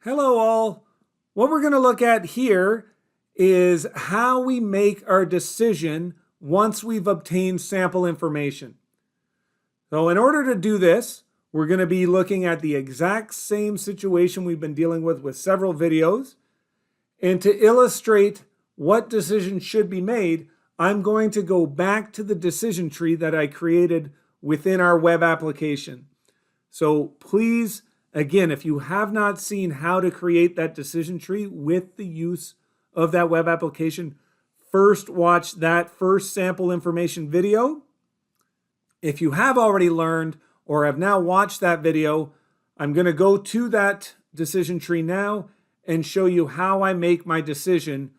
Hello all. What we're going to look at here is how we make our decision once we've obtained sample information. So in order to do this, we're going to be looking at the exact same situation we've been dealing with several videos. And to illustrate what decisions should be made, I'm going to go back to the decision tree that I created within our web application. So please, again, if you have not seen how to create that decision tree with the use of that web application, first watch that first sample information video. If you have already learned or have now watched that video, I'm going to go to that decision tree now and show you how I make my decision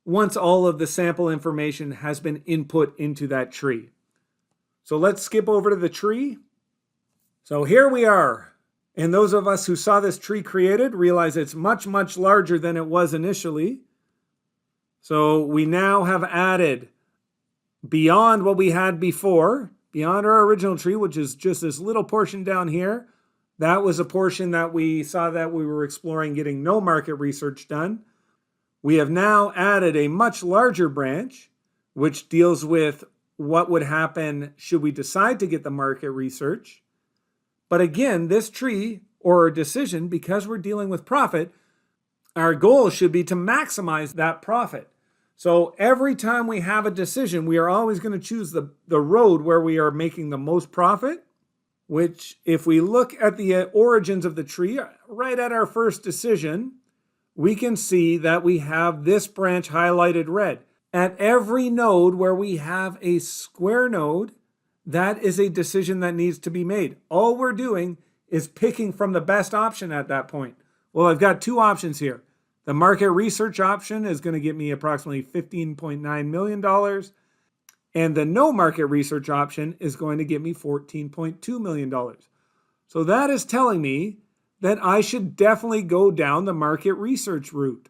once all of the sample information has been input into that tree. So let's skip over to the tree. So here we are. And those of us who saw this tree created realize it's much, much larger than it was initially. So we now have added beyond what we had before, beyond our original tree, which is just this little portion down here. That was a portion that we saw that we were exploring getting no market research done. We have now added a much larger branch, which deals with what would happen should we decide to get the market research. But again, this tree or decision, because we're dealing with profit, our goal should be to maximize that profit. So every time we have a decision, we are always going to choose the road where we are making the most profit, which if we look at the origins of the tree, right at our first decision, we can see that we have this branch highlighted red. At every node where we have a square node, that is a decision that needs to be made. All we're doing is picking from the best option at that point. Well, I've got two options here. The market research option is going to get me approximately $15.9 million. And the no market research option is going to get me $14.2 million. So that is telling me that I should definitely go down the market research route.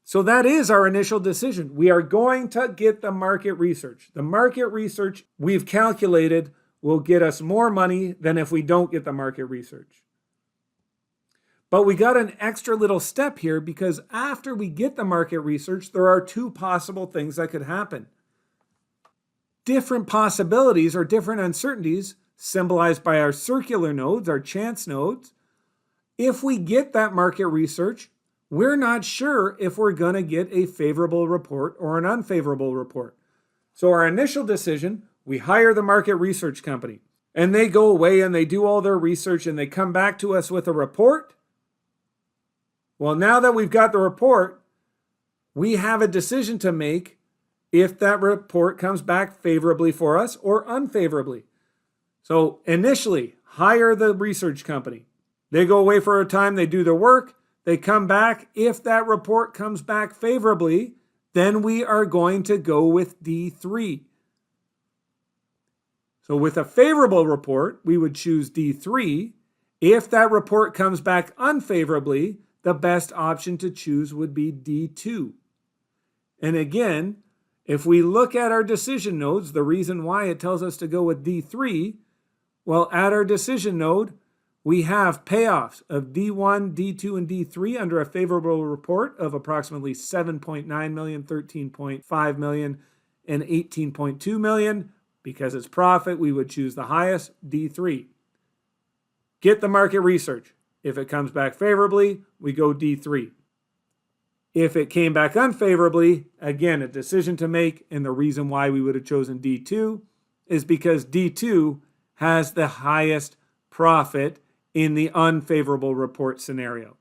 So that is our initial decision. We are going to get the market research. The market research we've calculated will get us more money than if we don't get the market research. But we got an extra little step here because after we get the market research, there are two possible things that could happen. Different possibilities or different uncertainties symbolized by our circular nodes, our chance nodes. If we get that market research, we're not sure if we're going to get a favorable report or an unfavorable report. So our initial decision, we hire the market research company and they go away and they do all their research and they come back to us with a report. Well, now that we've got the report, we have a decision to make if that report comes back favorably for us or unfavorably. So initially, hire the research company. They go away for a time, they do their work, they come back. If that report comes back favorably, then we are going to go with D3. So with a favorable report, we would choose D3. If that report comes back unfavorably, the best option to choose would be D2. And again, if we look at our decision nodes, the reason why it tells us to go with D3, well, at our decision node, we have payoffs of D1, D2, and D3 under a favorable report of approximately $7.9 million, $13.5 million, and $18.2 million. Because it's profit, we would choose the highest, D3. Get the market research. If it comes back favorably, we go D3. If it came back unfavorably, again, a decision to make, and the reason why we would have chosen D2 is because D2 has the highest profit in the unfavorable report scenario.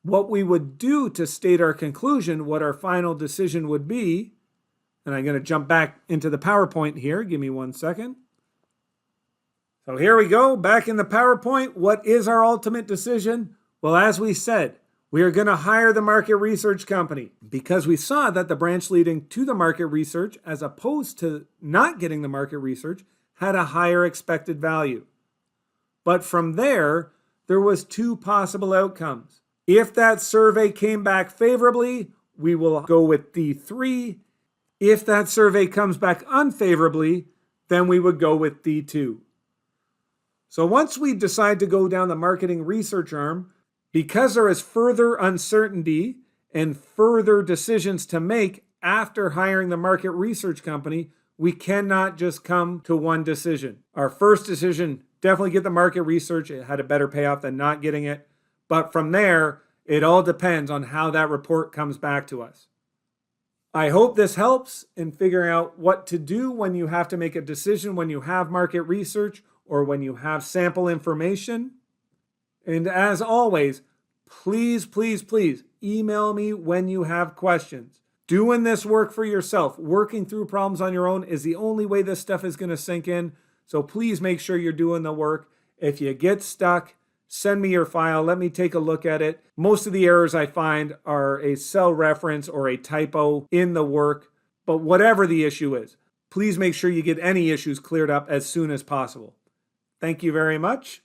What we would do to state our conclusion, what our final decision would be, and I'm going to jump back into the PowerPoint here. Give me 1 second. So here we go, back in the PowerPoint. What is our ultimate decision? Well, as we said, we are going to hire the market research company because we saw that the branch leading to the market research, as opposed to not getting the market research, had a higher expected value. But from there was two possible outcomes. If that survey came back favorably, we will go with D3. If that survey comes back unfavorably, then we would go with D2. So once we decide to go down the marketing research arm, Because there is further uncertainty and further decisions to make after hiring the market research company, we cannot just come to one decision. Our first decision, definitely get the market research. It had a better payoff than not getting it. But from there, it all depends on how that report comes back to us. I hope this helps in figuring out what to do when you have to make a decision, when you have market research or when you have sample information. And as always, please, please, please email me when you have questions. Doing this work for yourself, working through problems on your own is the only way this stuff is going to sink in. So please make sure you're doing the work. If you get stuck, send me your file. Let me take a look at it. Most of the errors I find are a cell reference or a typo in the work. But whatever the issue is, please make sure you get any issues cleared up as soon as possible. Thank you very much.